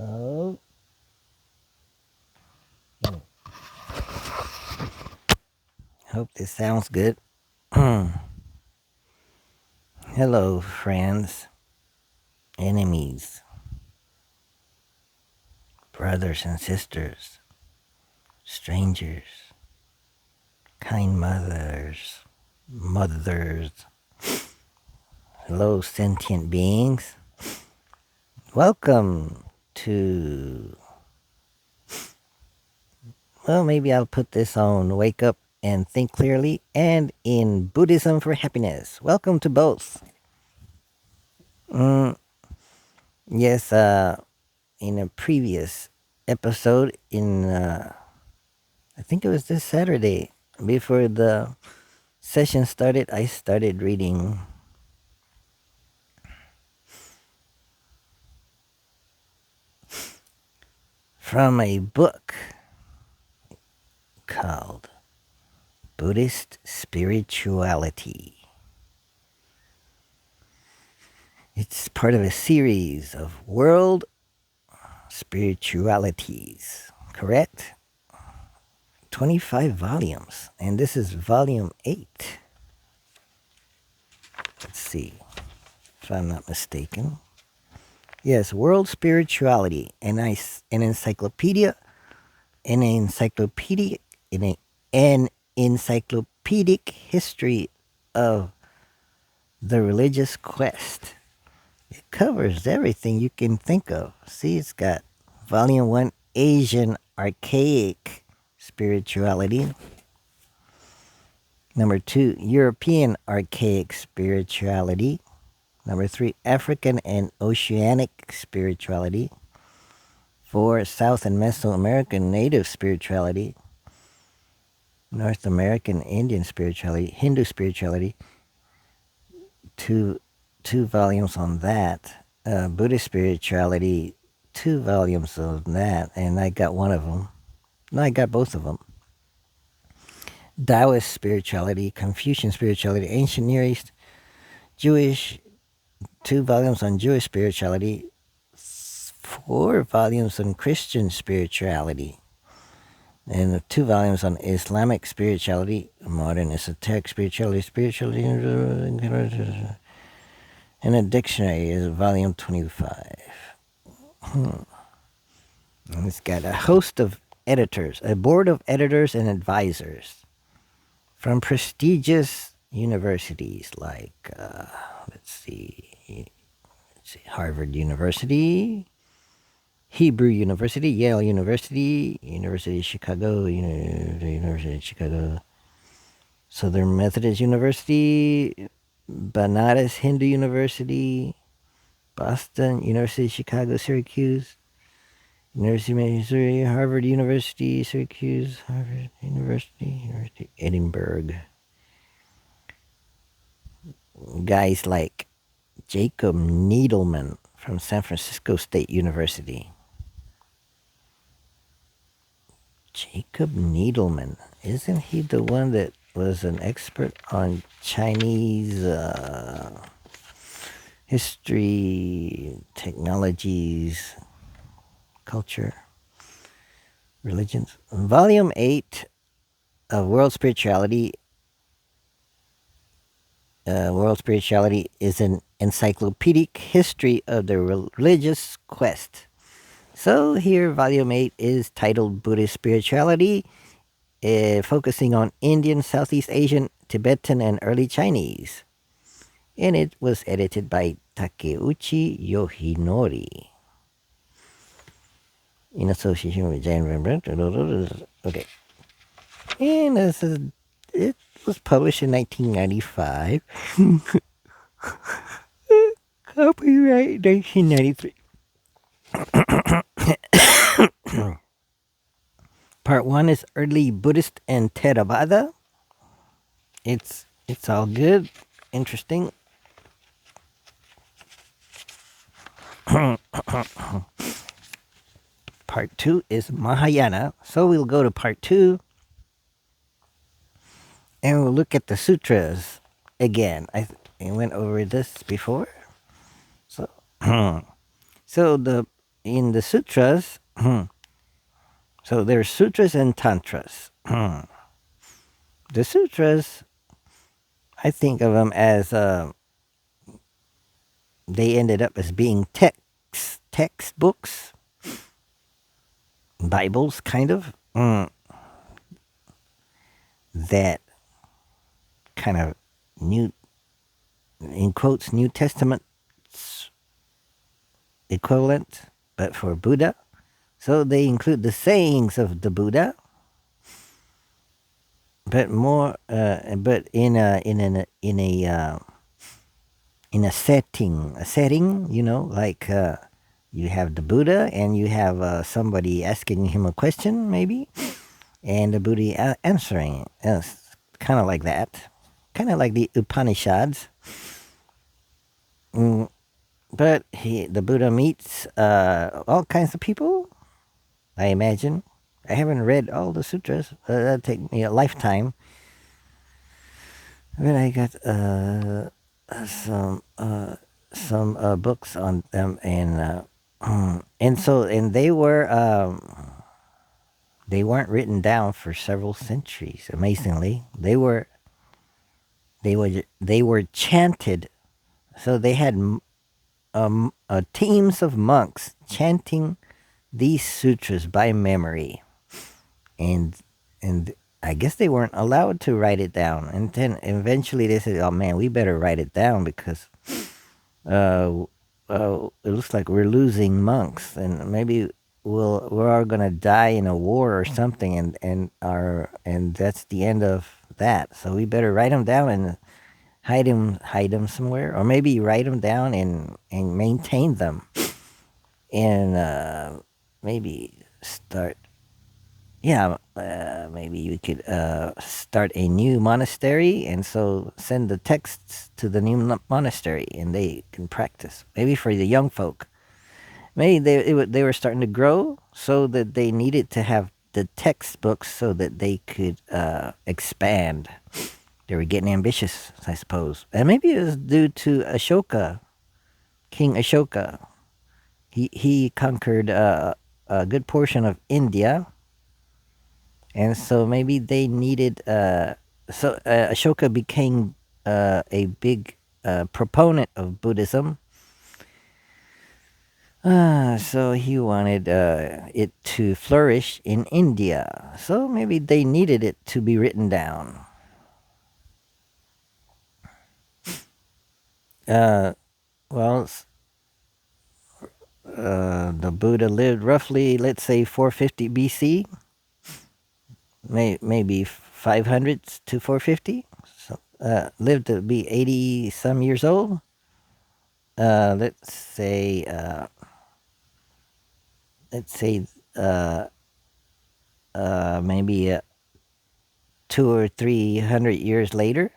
Oh. Hope this sounds good. Hello, friends, enemies, brothers and sisters, strangers, kind mothers. Hello, sentient beings. Welcome to. Well, maybe I'll put this on Wake Up and Think Clearly and in Buddhism for Happiness. Welcome to both. Yes, in a previous episode, I think it was this Saturday, before the session started, I started reading from a book called Buddhist Spirituality. It's part of a series of world spiritualities, correct? 25 volumes, and this is volume 8. Let's see if I'm not mistaken. Yes, World Spirituality, an encyclopedia, an encyclopedic history of the religious quest. It covers everything you can think of. See, it's got Volume 1, Asian Archaic Spirituality. Number 2, European Archaic Spirituality. Number 3, African and Oceanic Spirituality. 4, South and Mesoamerican Native Spirituality. North American Indian Spirituality. Hindu Spirituality. Two volumes on that. Buddhist Spirituality, 2 volumes on that, and I got one of them. No, I got both of them. Taoist Spirituality, Confucian Spirituality, Ancient Near East, Jewish, 2 volumes on Jewish Spirituality, 4 volumes on Christian Spirituality, and 2 volumes on Islamic Spirituality, Modern Esoteric Spirituality, and a dictionary is volume 25. And it's got a host of editors, a board of editors and advisors from prestigious universities like, let's see, Harvard University, Hebrew University, Yale University, University of Chicago, University of Chicago, Southern Methodist University, Banaras Hindu University, Boston, University of Chicago, Syracuse, University of Missouri, Harvard University, Syracuse, Harvard University, Edinburgh. Guys like Jacob Needleman from San Francisco State University. Jacob Needleman, isn't he the one that was an expert on Chinese history, technologies, culture, religions? Volume 8 of World Spirituality. World Spirituality is an encyclopedic history of the religious quest. So here, Volume 8 is titled Buddhist Spirituality, focusing on Indian, Southeast Asian, Tibetan, and early Chinese. And it was edited by Takeuchi Yohinori in association with Jan Rembrandt. Okay. And it was published in 1995. Copyright 1993. Part 1 is early Buddhist and Theravada. It's all good, interesting. Part 2 is Mahayana. So we'll go to part 2 and we'll look at the sutras again. I went over this before. So so the in the sutras, so there's sutras and tantras. The sutras, I think of them as they ended up as being textbooks, Bibles, kind of, that kind of new, in quotes, New Testament equivalent, but for Buddha. So they include the sayings of the Buddha, but more, but in a setting, like you have the Buddha and you have somebody asking him a question, maybe, and the Buddha answering. It's kind of like that, kind of like the Upanishads. But the Buddha meets all kinds of people, I imagine. I haven't read all the sutras. That'd take me a lifetime. But I got some books on them, and they weren't written down for several centuries. Amazingly, they were chanted. So they had teams of monks chanting these sutras by memory, and I guess they weren't allowed to write it down. And then eventually they said, "Oh man, we better write it down because it looks like we're losing monks, and maybe we're all gonna die in a war or something, and that's the end of that. So we better write them down and hide them somewhere, or maybe write them down and maintain them, and maybe start." Yeah, maybe you could start a new monastery, and so send the texts to the new monastery, and they can practice. Maybe for the young folk, maybe they were starting to grow, so that they needed to have the textbooks so that they could expand. They were getting ambitious, I suppose, and maybe it was due to Ashoka, King Ashoka. He conquered a good portion of India. And so maybe they needed. Ashoka became a big proponent of Buddhism. So he wanted it to flourish in India. So maybe they needed it to be written down. Well, the Buddha lived roughly, let's say, 450 BC. Maybe 500 to 450. So, lived to be 80 some years old. Let's say maybe 200 or 300 years later.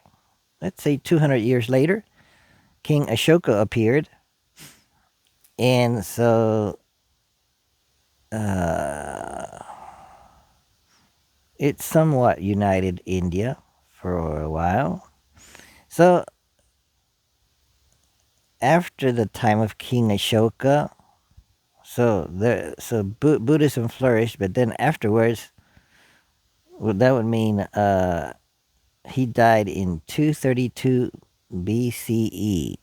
Let's say 200 years later, King Ashoka appeared, and so it somewhat united India for a while. So after the time of King Ashoka, Buddhism flourished, but then afterwards, well, that would mean he died in 232 BCE.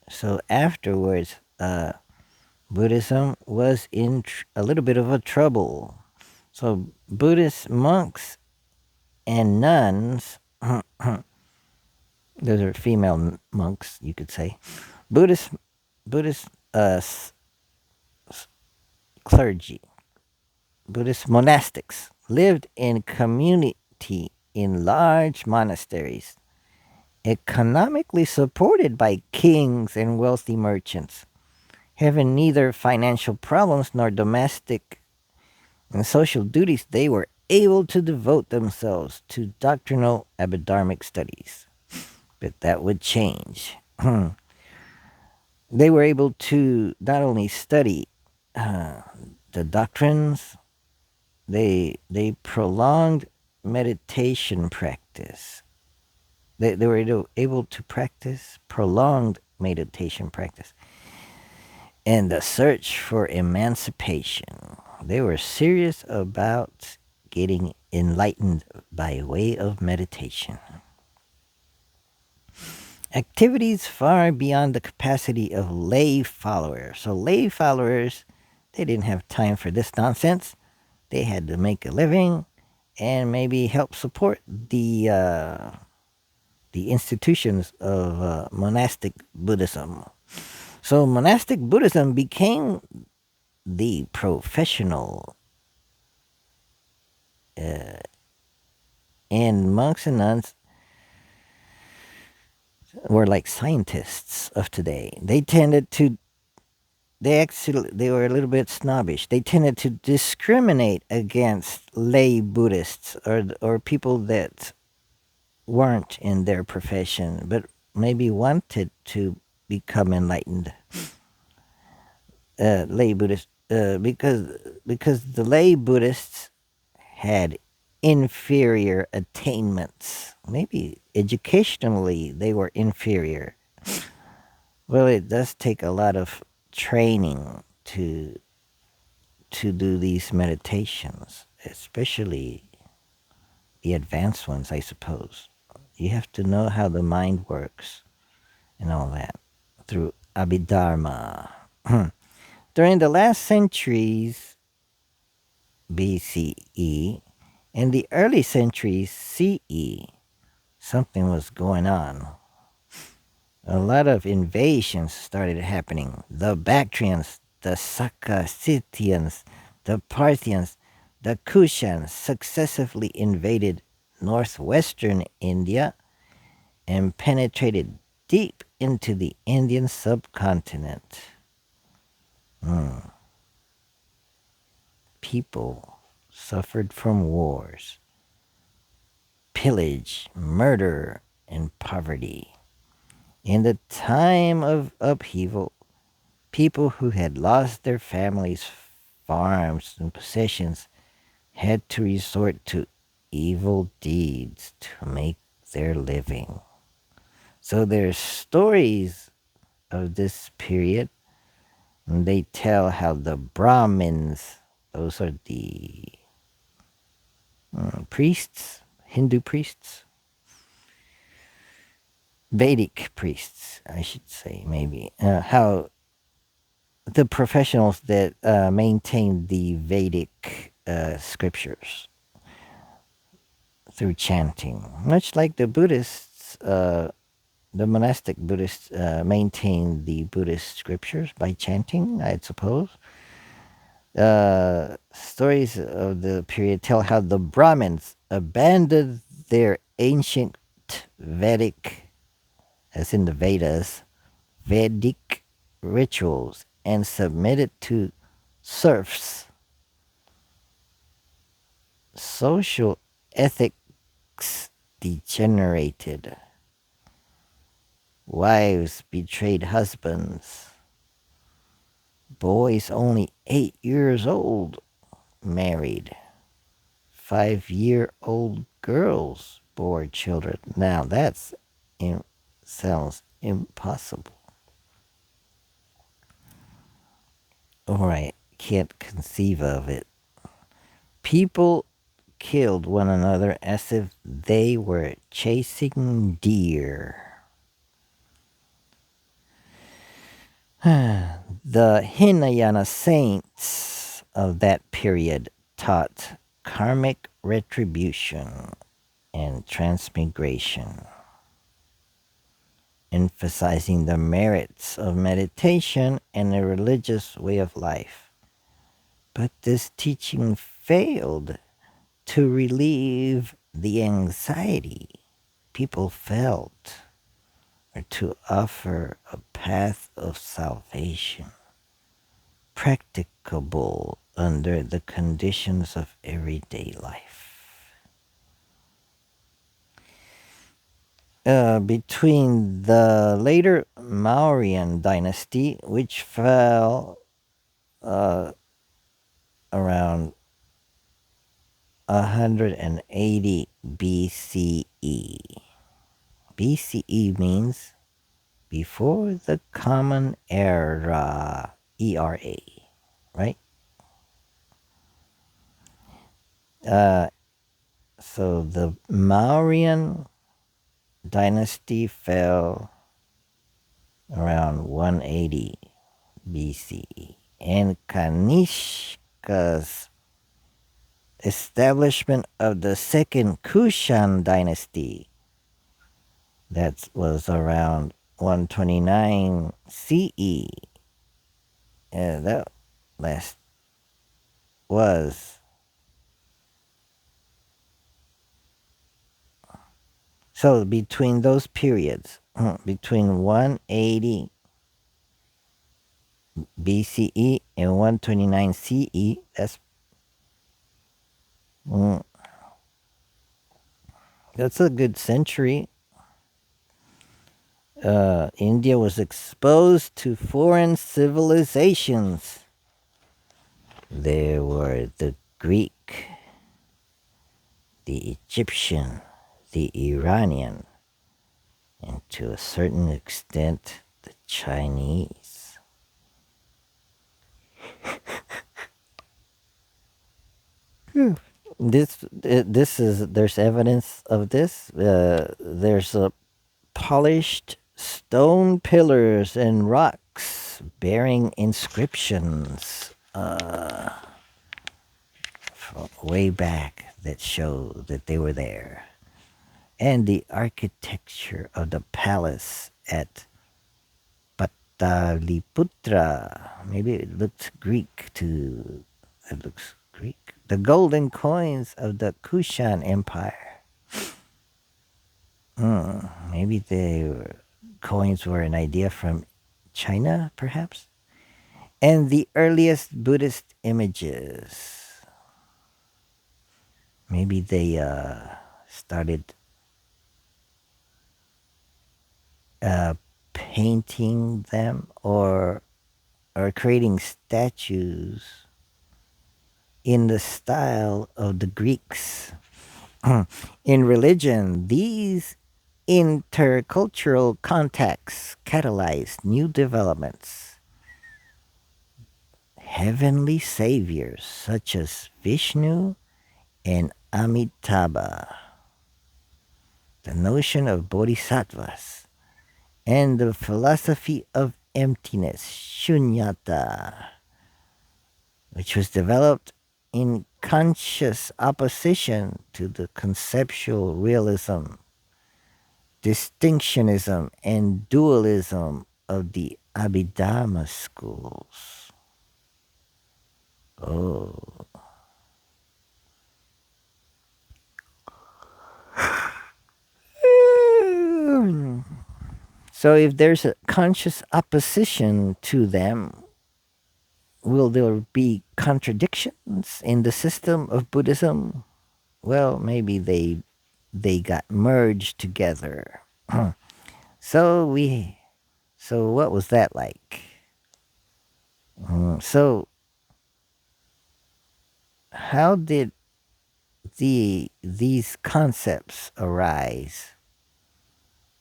So afterwards, Buddhism was in a little bit of a trouble. So Buddhist monks and nuns, those are female monks, you could say. Buddhist clergy, Buddhist monastics lived in community in large monasteries, economically supported by kings and wealthy merchants. Having neither financial problems nor domestic and social duties, they were able to devote themselves to doctrinal Abhidharmic studies. But that would change. They were able to not only study the doctrines, they prolonged meditation practice. They were able to practice prolonged meditation practice. and the search for emancipation. They were serious about getting enlightened by way of meditation. Activities far beyond the capacity of lay followers. So lay followers, they didn't have time for this nonsense. They had to make a living and maybe help support the institutions of monastic Buddhism. So monastic Buddhism became the professional, and monks and nuns were like scientists of today. They were a little bit snobbish. They tended to discriminate against lay Buddhists or people that weren't in their profession but maybe wanted to become enlightened. Lay Buddhists, because the lay Buddhists had inferior attainments. Maybe educationally they were inferior. Well, it does take a lot of training to do these meditations, especially the advanced ones, I suppose. You have to know how the mind works and all that through Abhidharma. During the last centuries BCE and the early centuries CE, something was going on. A lot of invasions started happening. The Bactrians, the Sakasitians, the Parthians, the Kushans successively invaded northwestern India and penetrated deep into the Indian subcontinent. People suffered from wars, pillage, murder, and poverty. In the time of upheaval, people who had lost their families, farms, and possessions had to resort to evil deeds to make their living. So there's stories of this period, and they tell how the Brahmins, those are the priests, Hindu priests, Vedic priests, I should say, maybe, how the professionals that maintain the Vedic scriptures through chanting, much like the Buddhists, the monastic Buddhists maintain the Buddhist scriptures by chanting, I suppose. Stories of the period tell how the Brahmins abandoned their ancient Vedic, as in the Vedas, Vedic rituals and submitted to serfs. Social ethics degenerated. Wives betrayed husbands. Boys only 8 years old married. 5-year-old girls bore children. Now that's sounds impossible. Or I can't conceive of it. People killed one another as if they were chasing deer. The Hinayana saints of that period taught karmic retribution and transmigration, emphasizing the merits of meditation and a religious way of life. But this teaching failed to relieve the anxiety people felt or to offer a path of salvation practicable under the conditions of everyday life. Between the later Mauryan dynasty, which fell around 180 BCE. BCE means before the Common Era. era, right? So the Mauryan dynasty fell around 180 BCE, and Kanishka's establishment of the second Kushan dynasty, that was around 129 CE. That last was so between those periods, between 180 BCE and 129 CE, mm, that's a good century. India was exposed to foreign civilizations. There were the Greek, the Egyptian, the Iranian, and to a certain extent, the Chinese. There's evidence of this. There's polished stone pillars and rocks bearing inscriptions from way back that show that they were there. And the architecture of the palace at Pataliputra, maybe it looks Greek to, it looks Greek. The golden coins of the Kushan Empire. Maybe the coins were an idea from China, perhaps? And the earliest Buddhist images. Maybe they started painting them or creating statues in the style of the Greeks. In religion, these intercultural contacts catalyzed new developments. Heavenly saviors such as Vishnu and Amitabha, the notion of bodhisattvas, and the philosophy of emptiness, shunyata, which was developed in conscious opposition to the conceptual realism, distinctionism, and dualism of the Abhidharma schools. Oh. So if there's a conscious opposition to them, will there be contradictions in the system of Buddhism? Well, maybe they got merged together. So what was that like? So how did these concepts arise?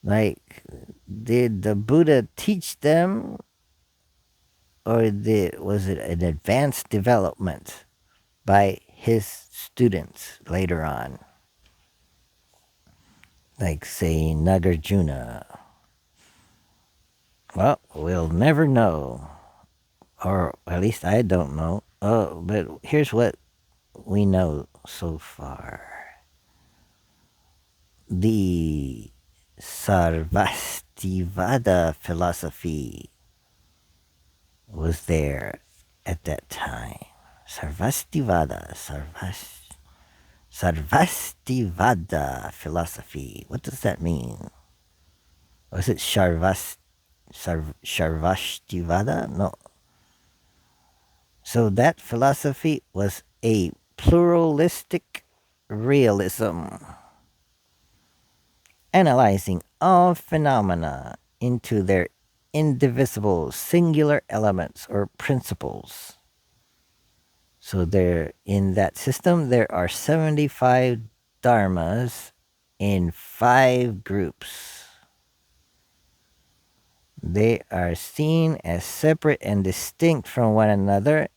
Like, did the Buddha teach them, or was it an advanced development by his students later on? Like, say, Nagarjuna. Well, we'll never know. Or at least I don't know. Oh, but here's what we know so far. The Sarvastivada philosophy was there at that time. Sarvastivada philosophy. What does that mean? Was it Sarvastivada? No. So that philosophy was a pluralistic realism, analyzing all phenomena into their indivisible singular elements or principles. So there, in that system, there are 75 dharmas in 5 groups. They are seen as separate and distinct from one another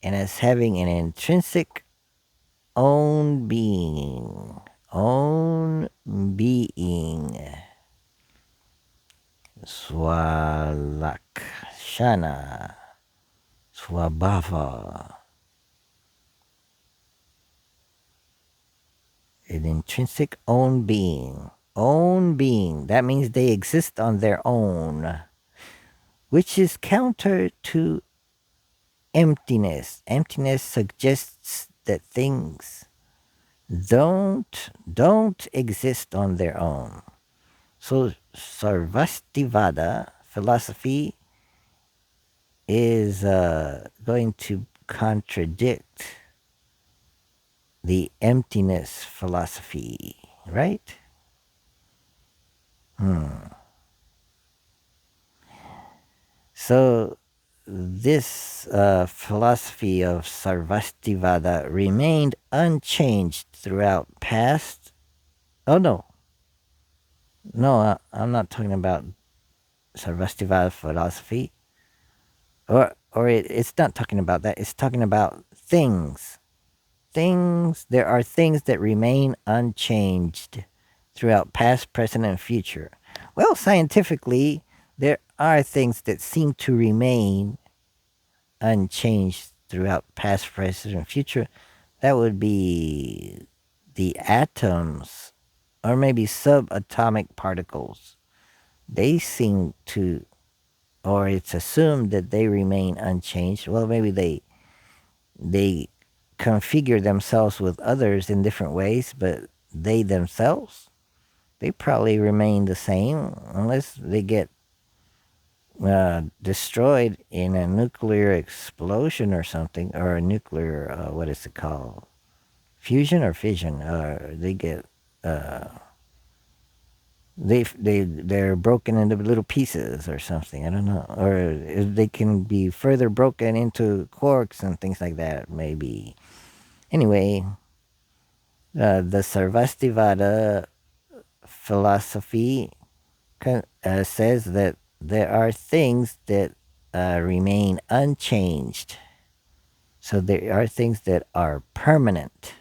and as having an intrinsic own being. Own being. Swalakshana. Swabhava. An intrinsic own being. Own being. That means they exist on their own, which is counter to emptiness. Emptiness suggests that things don't exist on their own. So Sarvastivada philosophy is going to contradict the emptiness philosophy, right? So this philosophy of Sarvastivada remained unchanged throughout past. Oh no, I'm not talking about Sarvastivada philosophy, or it's not talking about that. It's talking about things. Things. There are things that remain unchanged throughout past, present, and future. Well, scientifically, there are things that seem to remain unchanged throughout past, present, and future. That would be the atoms, or maybe subatomic particles. They seem to, or it's assumed that they remain unchanged. Well, maybe they configure themselves with others in different ways, but they themselves, they probably remain the same unless they get destroyed in a nuclear explosion or something, or a nuclear, what is it called? Fusion or fission? They get, they're broken into little pieces or something. I don't know. Or they can be further broken into quarks and things like that, maybe. Anyway, the Sarvastivada philosophy says that there are things that remain unchanged. So there are things that are permanent.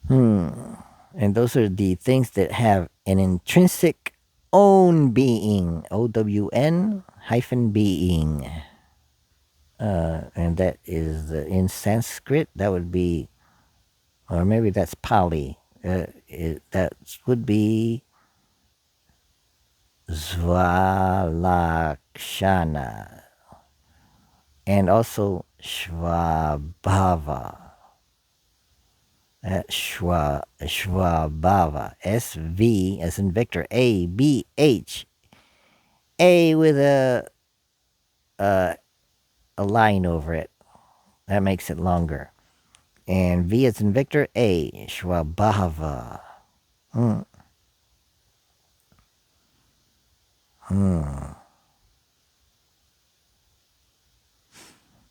And those are the things that have an intrinsic own being. OWN hyphen being. And that is in Sanskrit, that would be, or maybe that's Pali. That would be Svalakshana, and also Shvabhava. Shvabhava. SV as in Victor. ABH. A with a line over it. That makes it longer. And V as in Victor. A. Shvabhava.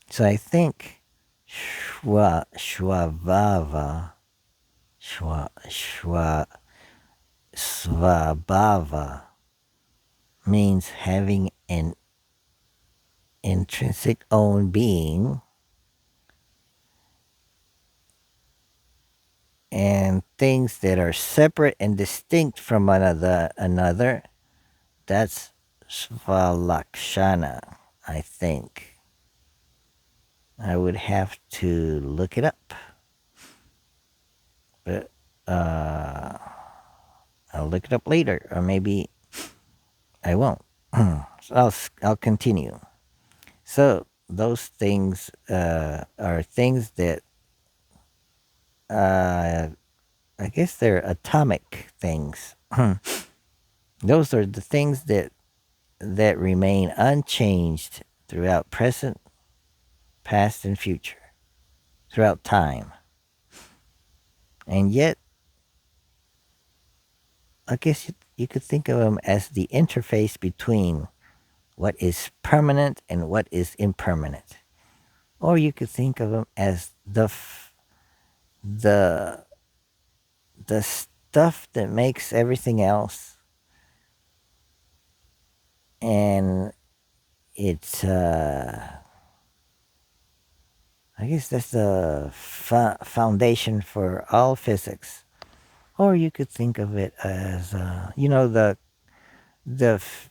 So I think Shvabhava, Svabhava means having an intrinsic own being, and things that are separate and distinct from one another. That's Svalakshana, I think. I would have to look it up. But I'll look it up later, or maybe I won't. So I'll continue. So those things are things that I guess they're atomic things. Those are the things that remain unchanged throughout present, past, and future, throughout time. And yet, I guess you could think of them as the interface between what is permanent and what is impermanent. Or you could think of them as the stuff that makes everything else and it's I guess that's the foundation for all physics. Or you could think of it as the f-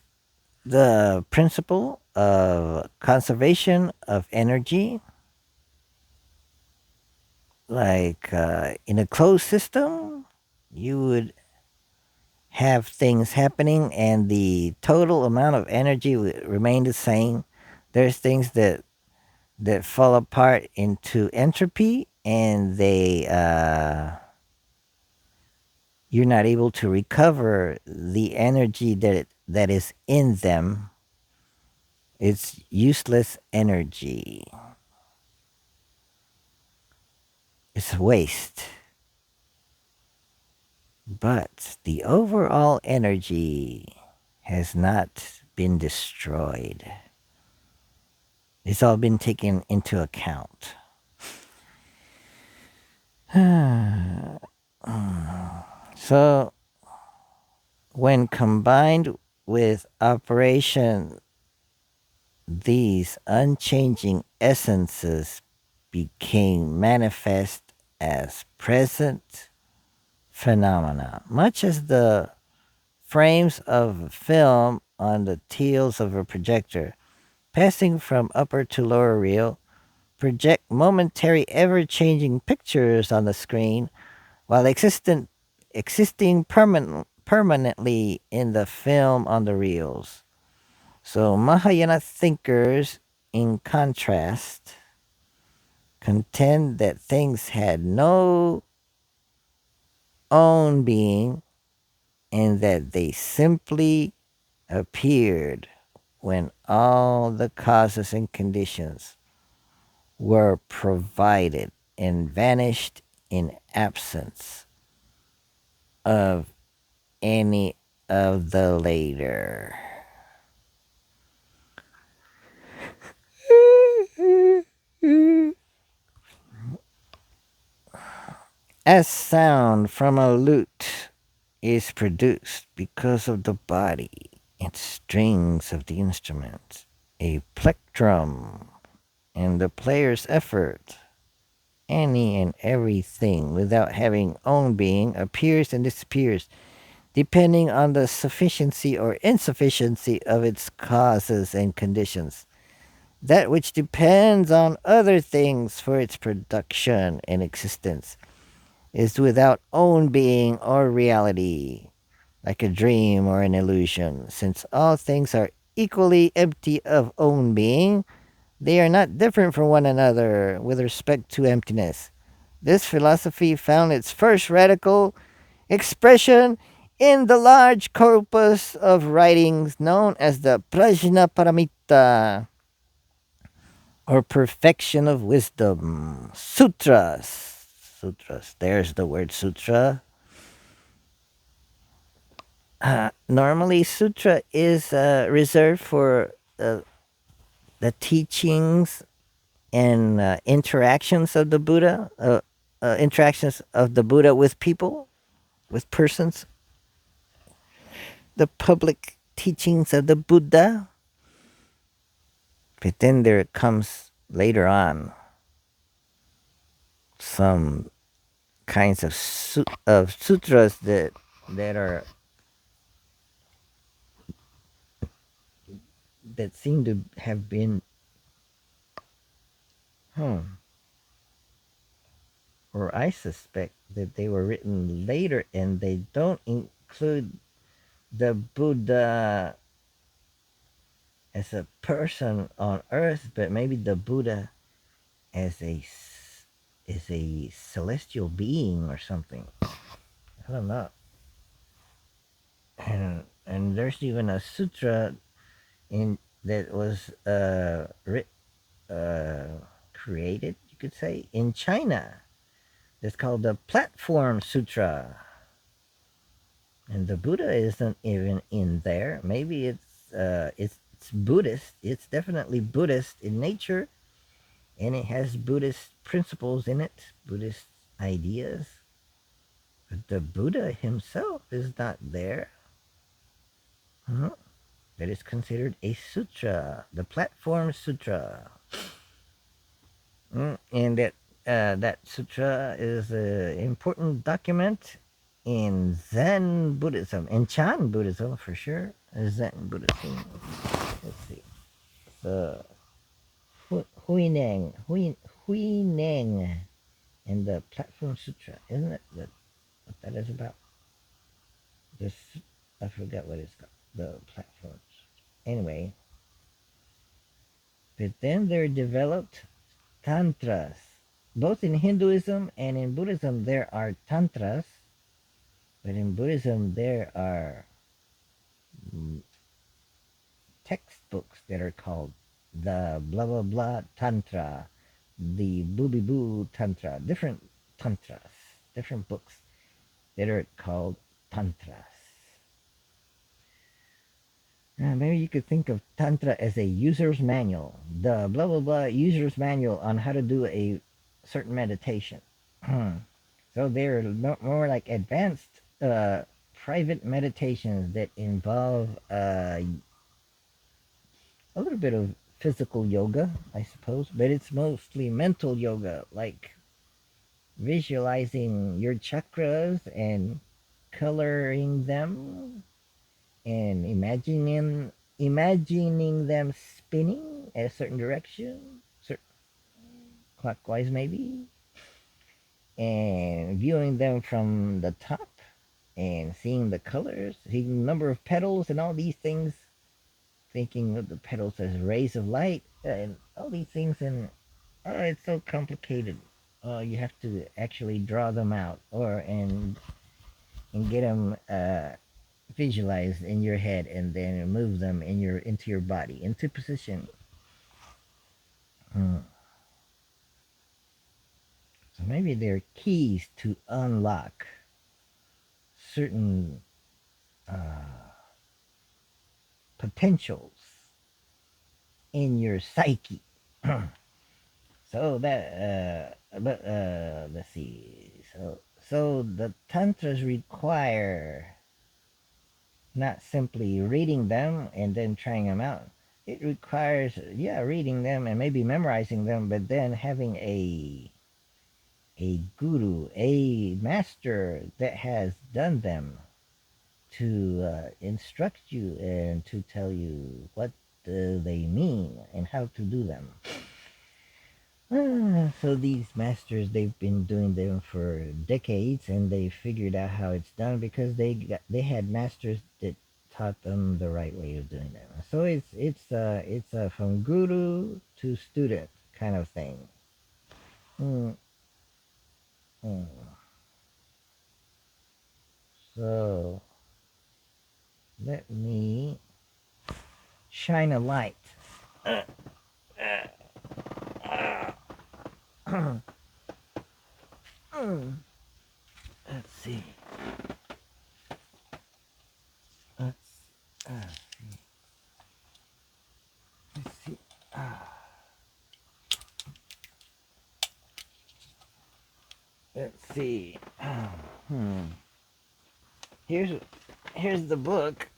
the principle of conservation of energy, like in a closed system, you would have things happening and the total amount of energy would remain the same. There's things that fall apart into entropy, and they you're not able to recover the energy that is in them. It's useless energy. It's waste. But the overall energy has not been destroyed. It's all been taken into account. So, when combined with operation, these unchanging essences became manifest as present phenomena, much as the frames of film on the teals of a projector, passing from upper to lower reel, project momentary ever-changing pictures on the screen while existing permanently in the film on the reels. So Mahayana thinkers, in contrast, contend that things had no own being and that they simply appeared when all the causes and conditions were provided and vanished in absence of any of the later. As sound from a lute is produced because of the body and strings of the instrument, a plectrum, and the player's effort, any and everything without having own being appears and disappears, depending on the sufficiency or insufficiency of its causes and conditions. That which depends on other things for its production and existence is without own being or reality, like a dream or an illusion. Since all things are equally empty of own being, they are not different from one another with respect to emptiness. This philosophy found its first radical expression in the large corpus of writings known as the Prajñāpāramitā, or perfection of wisdom. Sutras. Sutras. There's the word sutra. Normally, sutra is reserved for the teachings and interactions of the Buddha, interactions of the Buddha with people, with persons, the public teachings of the Buddha. But then there comes later on some kinds of sutras that are that seem to have been or I suspect that they were written later and they don't include the Buddha as a person on earth, but maybe the Buddha as a celestial being or something. I don't know. And there's even a sutra in that was created, you could say, in China. It's called the Platform Sutra, and the Buddha isn't even in there. Maybe it's Buddhist. It's definitely Buddhist in nature, and it has Buddhist principles in it, Buddhist ideas. But the Buddha himself is not there. Huh? that is considered a sutra, the Platform Sutra. And that sutra is an important document in Zen Buddhism, in Chan Buddhism for sure. Zen Buddhism. Let's see. The Huineng and the Platform Sutra. Isn't it what that is about? This, I forgot what it's called. The platforms. Anyway, but then there developed tantras. Both in Hinduism and in Buddhism there are tantras, but in Buddhism there are textbooks that are called the blah blah blah tantra, the booby boo tantra, different tantras, different books that are called tantras. Maybe you could think of tantra as a user's manual, the blah blah blah user's manual on how to do a certain meditation. So they're more like advanced private meditations that involve a little bit of physical yoga, I suppose, but it's mostly mental yoga, like visualizing your chakras and coloring them and imagining them spinning at a certain direction, clockwise maybe, and viewing them from the top and seeing the colors, seeing the number of petals and all these things, thinking of the petals as rays of light and all these things. And it's so complicated. You have to actually draw them out and get them visualized in your head and then move them into your body into position. So maybe they're keys to unlock certain potentials in your psyche. So that but let's see. So the tantras require not simply reading them and then trying them out. It requires reading them and maybe memorizing them, but then having a guru, a master that has done them to instruct you and to tell you what they mean and how to do them. So these masters, they've been doing them for decades, and they figured out how it's done because they had masters that taught them the right way of doing them. So it's from guru to student kind of thing. So let me shine a light. Let's see. Let's see. Let's see. Here's the book.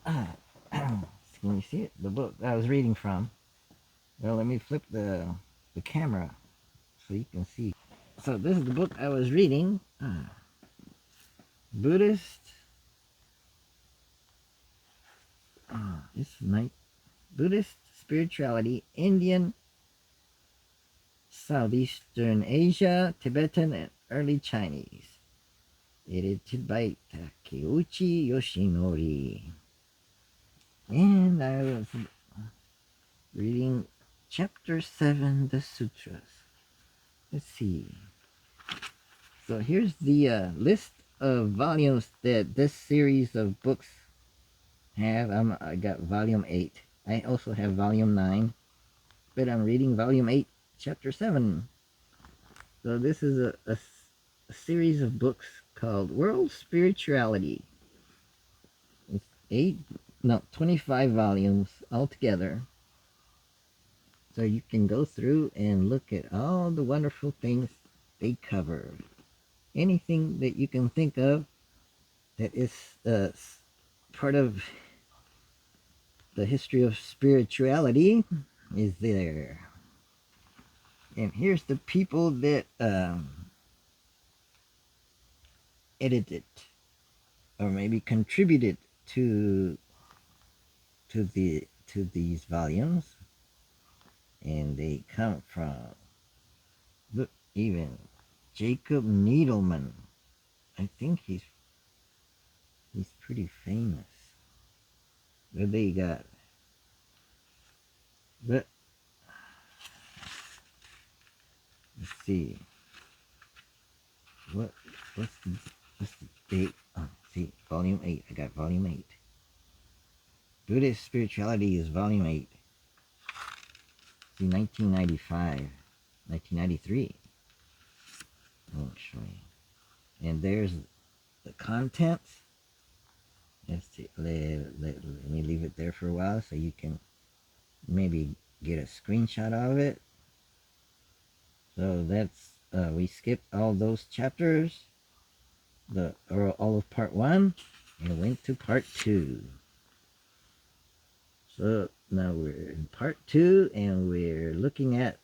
Can you see it? The book I was reading from. Well, let me flip the camera so you can see. So this is the book I was reading. Buddhist. Buddhist spirituality, Indian, Southeastern Asia, Tibetan, and early Chinese. Edited by Takeuchi Yoshinori. And I was reading chapter 7, the Sutras. Let's see. So here's the list of volumes that this series of books have. I got volume 8. I also have volume 9, but I'm reading volume 8, chapter 7. So this is a series of books called World Spirituality. It's 25 volumes altogether. So you can go through and look at all the wonderful things they cover. Anything that you can think of that is part of the history of spirituality is there. And here's the people that edited or maybe contributed to these volumes, and they come from, look, even Jacob Needleman. I think he's pretty famous. But they got, but let's see, what's the date? Oh, see, volume 8. I got volume 8. Buddhist Spirituality is volume 8. See, 1995, 1993. I'll show you. And there's the contents. Let's see, let me leave it there for a while so you can maybe get a screenshot of it. So that's, we skipped all those chapters, or all of part 1, and went to part 2. So now we're in part 2, and we're looking at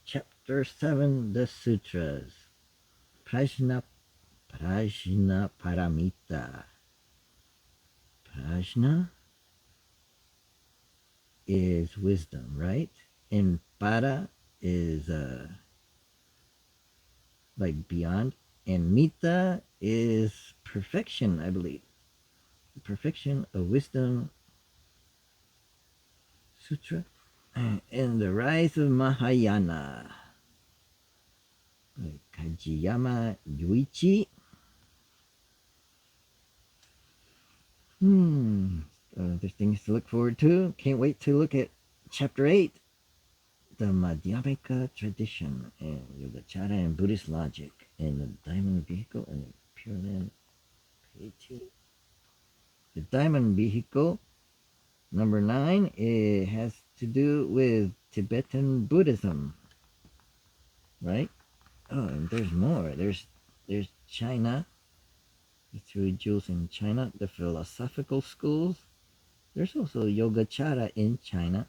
chapter 7, the Sutras. Prajñāpāramitā. Prajna is wisdom, right? And para is like beyond, and mita is perfection, I believe. Perfection of wisdom sutra. And the Rise of Mahayana, Kajiyama Yūichi. There's things to look forward to. Can't wait to look at chapter 8, the Madhyamika tradition, and Yogacara and Buddhist logic, and the diamond vehicle, and the Pure Land Piety. The diamond vehicle, number 9, it has to do with Tibetan Buddhism, right? Oh, and there's more. There's China, the 3 jewels in China, the philosophical schools. There's also Yogacara in China.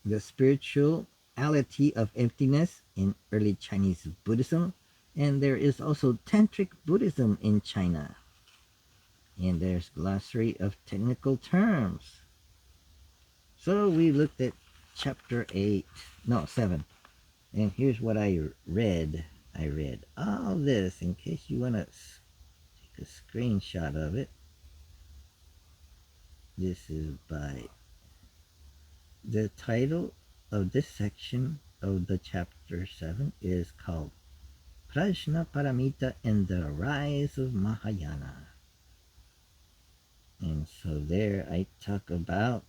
The spirituality of emptiness in early Chinese Buddhism. And there is also Tantric Buddhism in China. And there's glossary of technical terms. So we looked at chapter 7. And here's what I read. I read all this in case you want to take a screenshot of it. This is by the title of this section of the chapter 7 is called Prajñāpāramitā and the Rise of Mahayana. And so there it talks about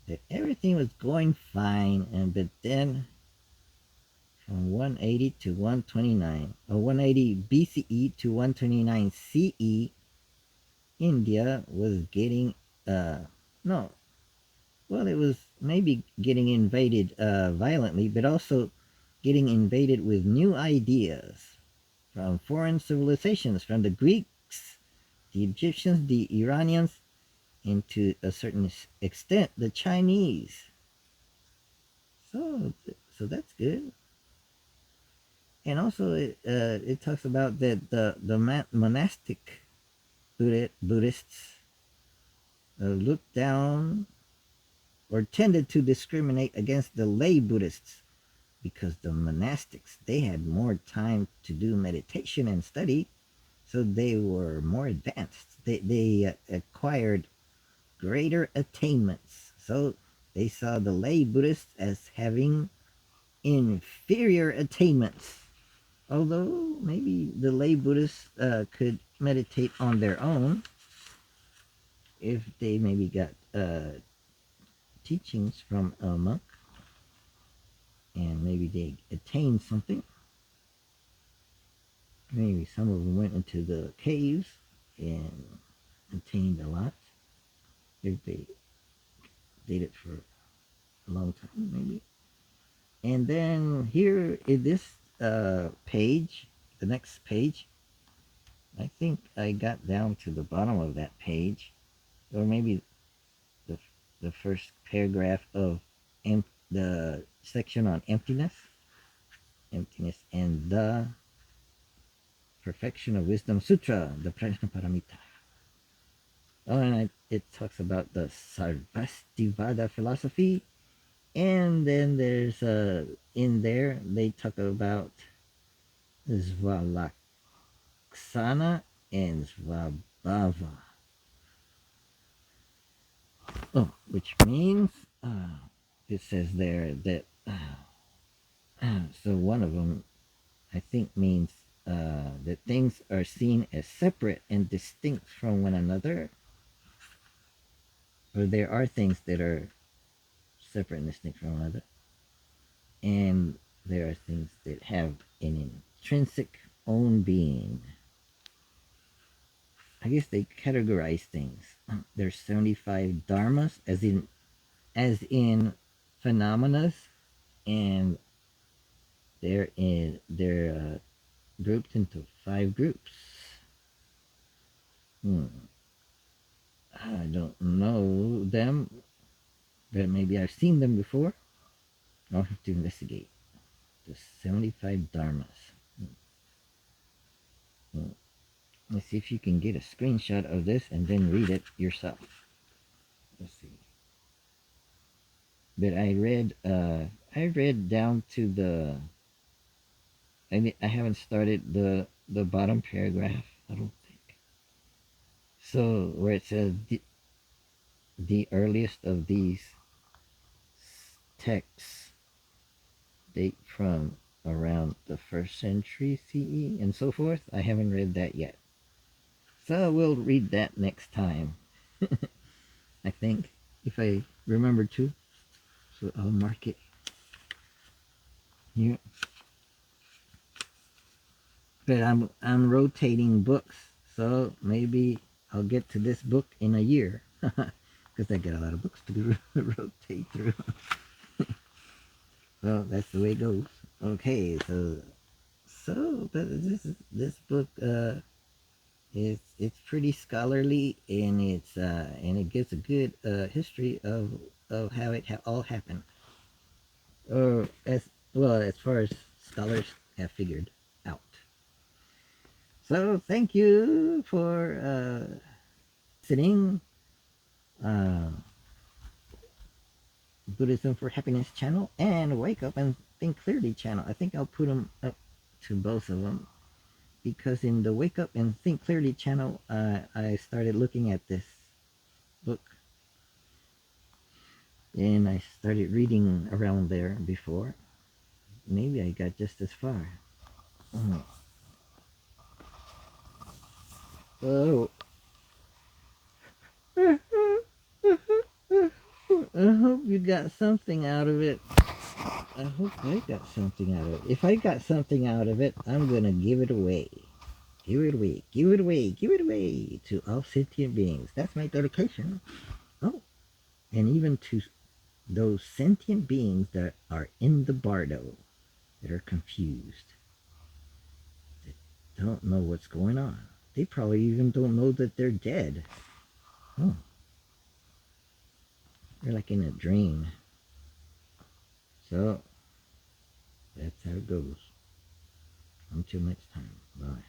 that everything was going fine, but then from 180 to 129, or 180 BCE to 129 CE, India was getting, it was maybe getting invaded violently, but also getting invaded with new ideas from foreign civilizations, from the Greeks, the Egyptians, the Iranians, and to a certain extent, the Chinese. So that's good. And also it talks about that the monastic Buddhists looked down or tended to discriminate against the lay Buddhists, because the monastics, they had more time to do meditation and study, so they were more advanced. They acquired greater attainments. So they saw the lay Buddhists as having inferior attainments. Although maybe the lay Buddhists could meditate on their own if they maybe got teachings from a monk, and maybe they attained something. Maybe some of them went into the caves and attained a lot, if they did it for a long time, maybe. And then here in this page, the next page. I think I got down to the bottom of that page, or maybe the, the first paragraph of the section on emptiness and the Perfection of Wisdom Sutra, the Prajñāpāramitā. Oh, and it talks about the Sarvastivada philosophy, and then there's in there they talk about Svalaksana and Svabhava. Oh, which means it says there that so one of them I think means that things are seen as separate and distinct from one another, or there are things that are separate and distinct from one another, and there are things that have an intrinsic own being. I guess they categorize things. There's 75 dharmas, as in phenomena, and they're grouped into 5 groups. I don't know them, but maybe I've seen them before. I'll have to investigate. The 75 dharmas. Let's see if you can get a screenshot of this and then read it yourself. Let's see. But I read down to the. I haven't started the bottom paragraph, I don't think. So where it says the earliest of these texts date from around the 1st century CE and so forth. I haven't read that yet. So we'll read that next time. I think, if I remember to. So I'll mark it here. But I'm rotating books, so maybe I'll get to this book in a year, because I got a lot of books to rotate through. Well, that's the way it goes. Okay, so this book it's pretty scholarly, and it gives a good history of how it all happened, or as far as scholars have figured out. So thank you for listening. Buddhism for Happiness channel and Wake Up and Think Clearly channel. I think I'll put them up to both of them, because in the Wake Up and Think Clearly channel, I started looking at this book, and I started reading around there before. Maybe I got just as far. Oh. I hope you got something out of it. I hope I got something out of it. If I got something out of it, I'm going to give it away. Give it away. Give it away. Give it away to all sentient beings. That's my dedication. Oh, and even to those sentient beings that are in the bardo, that are confused, that don't know what's going on. They probably even don't know that they're dead. Oh. They're like in a dream. So, that's how it goes. Until next time. Bye.